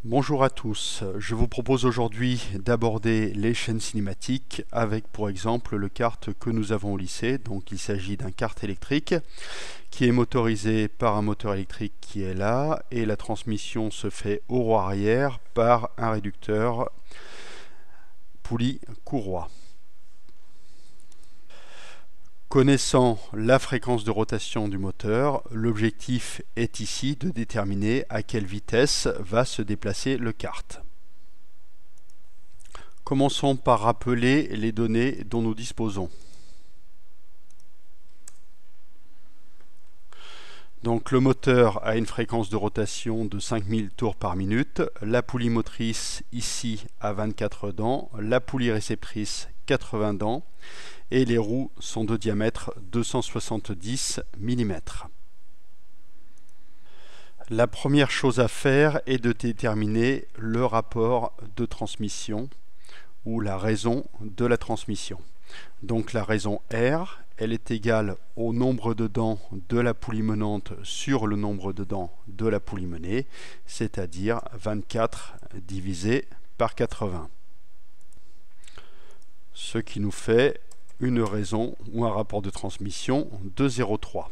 Bonjour à tous, je vous propose aujourd'hui d'aborder les chaînes cinématiques avec pour exemple le kart que nous avons au lycée. Donc il s'agit d'un kart électrique qui est motorisé par un moteur électrique qui est là et la transmission se fait au roue arrière par un réducteur poulie courroie. Connaissant la fréquence de rotation du moteur, l'objectif est ici de déterminer à quelle vitesse va se déplacer le kart. Commençons par rappeler les données dont nous disposons. Donc le moteur a une fréquence de rotation de 5000 tours par minute, la poulie motrice ici a 24 dents, la poulie réceptrice 80 dents et les roues sont de diamètre 270 mm. La première chose à faire est de déterminer le rapport de transmission ou la raison de la transmission. Donc la raison R, elle est égale au nombre de dents de la poulie menante sur le nombre de dents de la poulie menée, c'est-à-dire 24 divisé par 80. Ce qui nous fait une raison ou un rapport de transmission de 0,3.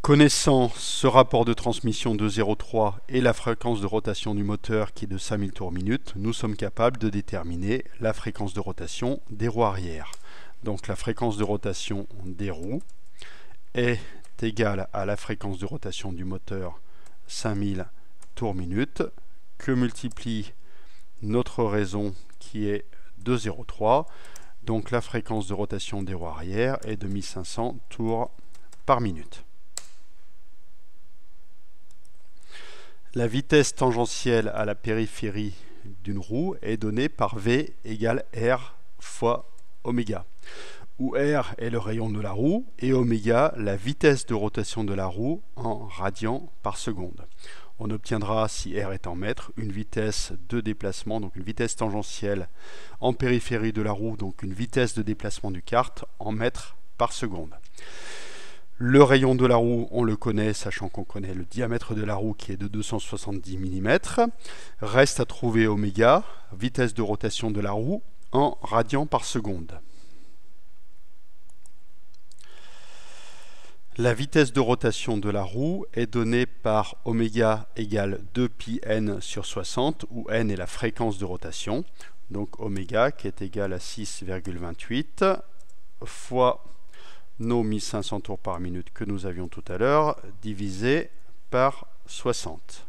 Connaissant ce rapport de transmission de 0,3 et la fréquence de rotation du moteur qui est de 5000 tours minute, nous sommes capables de déterminer la fréquence de rotation des roues arrière. Donc la fréquence de rotation des roues est égale à la fréquence de rotation du moteur 5000 tours minute que multiplie notre raison qui est de 0,3. Donc la fréquence de rotation des roues arrière est de 1500 tours par minute. La vitesse tangentielle à la périphérie d'une roue est donnée par V égale R fois oméga, où R est le rayon de la roue et oméga la vitesse de rotation de la roue en radians par seconde. On obtiendra, si R est en mètres, une vitesse de déplacement, donc une vitesse tangentielle en périphérie de la roue, donc une vitesse de déplacement du kart en mètres par seconde. Le rayon de la roue, on le connaît, sachant qu'on connaît le diamètre de la roue qui est de 270 mm. Reste à trouver oméga, vitesse de rotation de la roue, en radians par seconde. La vitesse de rotation de la roue est donnée par oméga égale 2πn sur 60, où n est la fréquence de rotation. Donc oméga qui est égal à 6,28 fois nos 1500 tours par minute que nous avions tout à l'heure, divisé par 60.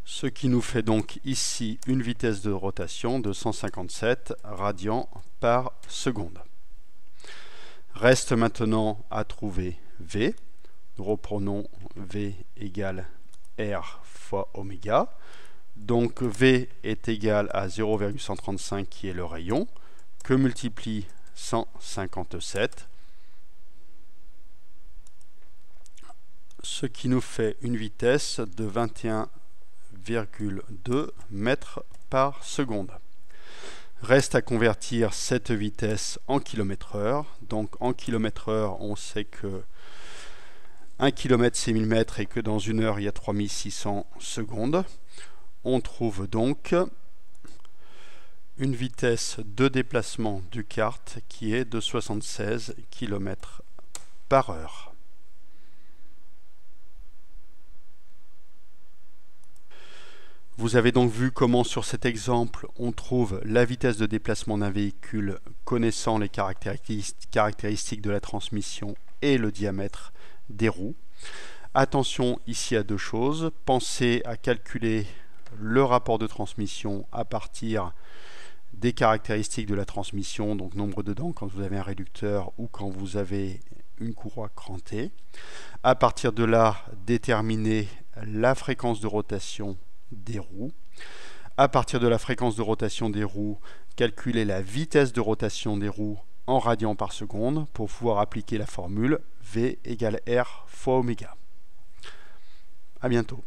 Ce qui nous fait donc ici une vitesse de rotation de 157 radians par seconde. Reste maintenant à trouver V. Nous reprenons V égale R fois oméga. Donc V est égal à 0,135 qui est le rayon, que multiplie 157, ce qui nous fait une vitesse de 21,2 mètres par seconde. Reste à convertir cette vitesse en km/h. Donc en km/h, on sait que 1 km c'est 1000 mètres et que dans une heure il y a 3600 secondes. On trouve donc une vitesse de déplacement du kart qui est de 76 km par heure. Vous avez donc vu comment sur cet exemple on trouve la vitesse de déplacement d'un véhicule connaissant les caractéristiques de la transmission et le diamètre des roues. Attention ici à deux choses, pensez à calculer le rapport de transmission à partir des caractéristiques de la transmission, donc nombre de dents quand vous avez un réducteur ou quand vous avez une courroie crantée. À partir de là, déterminer la fréquence de rotation des roues. À partir de la fréquence de rotation des roues, calculer la vitesse de rotation des roues en radians par seconde pour pouvoir appliquer la formule V égale R fois oméga. À bientôt.